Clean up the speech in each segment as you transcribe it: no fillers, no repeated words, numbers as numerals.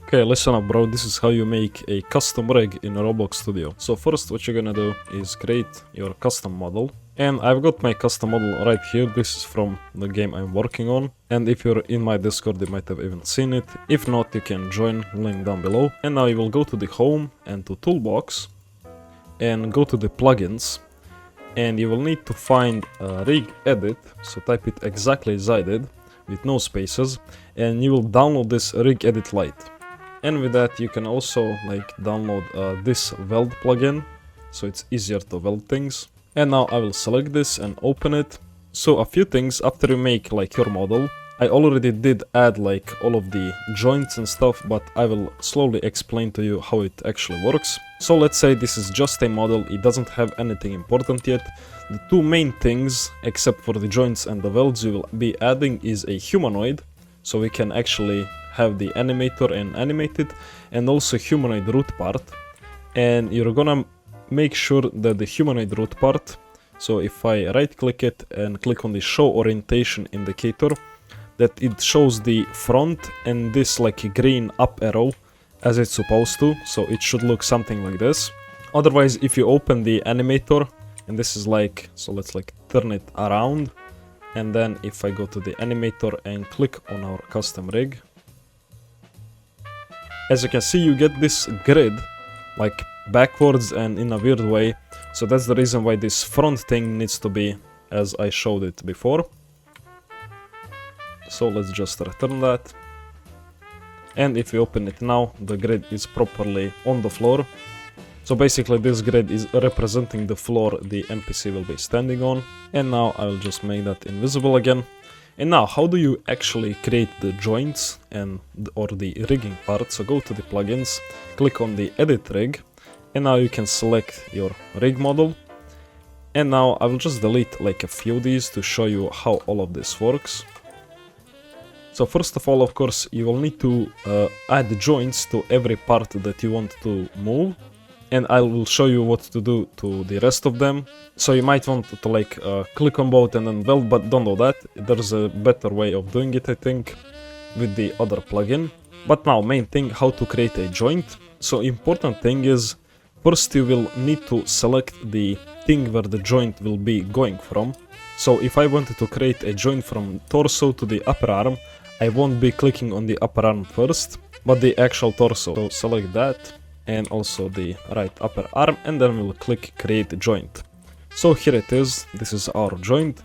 Okay, listen up bro, this is how you make a custom rig in Roblox Studio. So first what you're gonna do is create your custom model. And I've got my custom model right here, this is from the game I'm working on. And if you're in my Discord you might have even seen it. If not, you can join, link down below. And now you will go to the home and to toolbox. And go to the plugins. And you will need to find rig edit, so type it exactly as I did, with no spaces. And you will download this rig edit lite. And with that you can also download this weld plugin, so it's easier to weld things. And now I will select this and open it. So a few things after you make your model. I already did add all of the joints and stuff, but I will slowly explain to you how it actually works. So let's say this is just a model, it doesn't have anything important yet. The two main things, except for the joints and the welds you will be adding, is a humanoid, so we can actually have the animator and animate it, and also humanoid root part. And you're gonna make sure that the humanoid root part, so if I right click it and click on the show orientation indicator, that it shows the front and this green up arrow as it's supposed to, so it should look something like this. Otherwise, if you open the animator, and this is so let's turn it around, and then if I go to the animator and click on our custom rig, as you can see you get this grid backwards and in a weird way, so that's the reason why this front thing needs to be as I showed it before. So let's just return that, and if we open it now, the grid is properly on the floor. So basically this grid is representing the floor the NPC will be standing on. And now I will just make that invisible again. And now, how do you actually create the joints or the rigging part? So go to the plugins, click on the edit rig, and now you can select your rig model. And now I will just delete a few of these to show you how all of this works. So first of all, of course, you will need to add joints to every part that you want to move. And I will show you what to do to the rest of them. So you might want to click on both and then weld, but don't do that. There's a better way of doing it, I think, with the other plugin. But now, main thing, how to create a joint. So important thing is, first you will need to select the thing where the joint will be going from. So if I wanted to create a joint from torso to the upper arm, I won't be clicking on the upper arm first, but the actual torso. So select that, and also the right upper arm, and then we'll click create joint. So here it is, this is our joint,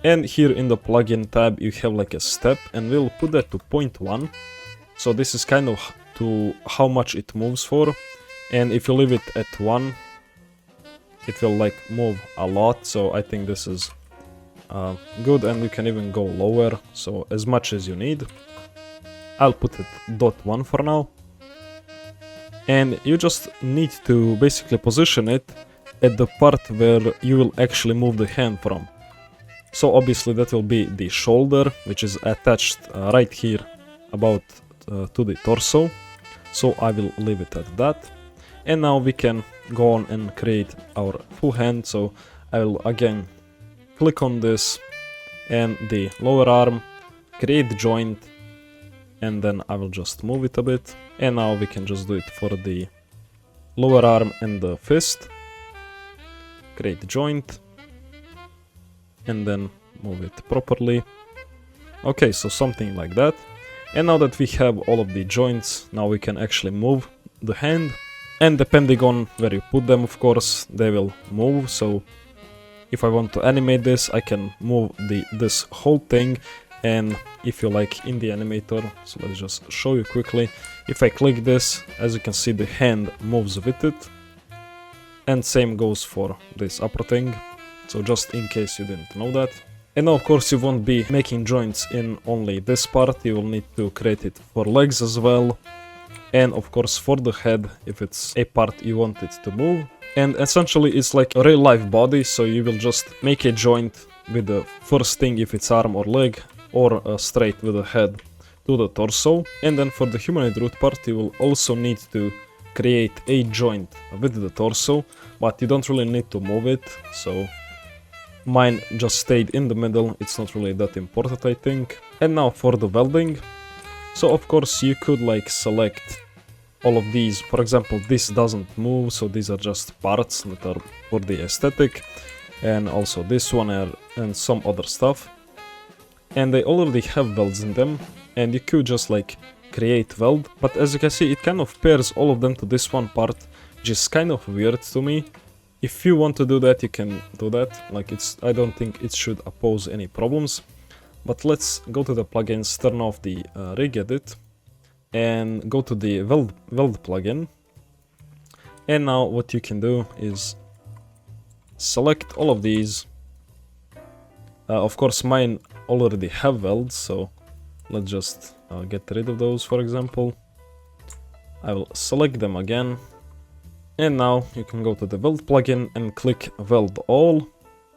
and here in the plugin tab you have a step, and we'll put that to 0.1. So this is kind of to how much it moves for, and if you leave it at 1 it will move a lot, so I think this is good, and you can even go lower, so as much as you need. I'll put it 0.1 for now. And you just need to basically position it at the part where you will actually move the hand from. So obviously that will be the shoulder, which is attached right here about to the torso. So I will leave it at that. And now we can go on and create our full hand. So I will again click on this and the lower arm, create joint, and then I will just move it a bit. And now we can just do it for the lower arm and the fist. Create joint, and then move it properly. Okay, so something like that. And now that we have all of the joints, now we can actually move the hand. And depending on where you put them, of course, they will move. So if I want to animate this, I can move this whole thing. And if you in the animator, so let's just show you quickly. If I click this, as you can see, the hand moves with it. And same goes for this upper thing, so just in case you didn't know that. And now of course you won't be making joints in only this part, you will need to create it for legs as well. And of course for the head, if it's a part you want it to move. And essentially it's like a real life body, so you will just make a joint with the first thing if it's arm or leg, or straight with the head to the torso. And then for the humanoid root part you will also need to create a joint with the torso, but you don't really need to move it, so mine just stayed in the middle, it's not really that important I think. And now for the welding, So of course you could like select all of these. For example, this doesn't move, so these are just parts that are for the aesthetic, and also this one and some other stuff. And they already have welds in them, and you could just like create weld, but as you can see it kind of pairs all of them to this one part, which is kind of weird to me. If you want to do that, you can do that, like I don't think it should oppose any problems. But let's go to the plugins, turn off the rig edit, and go to the weld plugin. And now what you can do is select all of these. Of course mine already have welds, so let's just get rid of those. For example, I will select them again, and now you can go to the weld plugin and click weld all,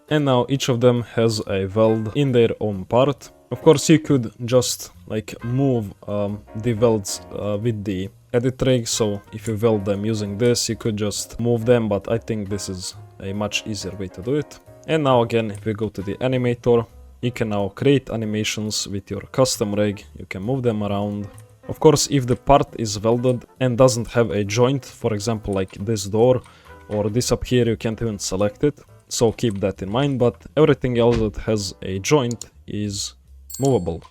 and now each of them has a weld in their own part. Of course you could just like move the welds with the edit rig, so if you weld them using this you could just move them, but I think this is a much easier way to do it. And now again, if we go to the animator, you can now create animations with your custom rig. You can move them around. Of course, if the part is welded and doesn't have a joint, for example like this door or this up here, you can't even select it, so keep that in mind. But everything else that has a joint is movable.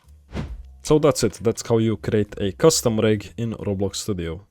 So that's it. That's how you create a custom rig in Roblox Studio.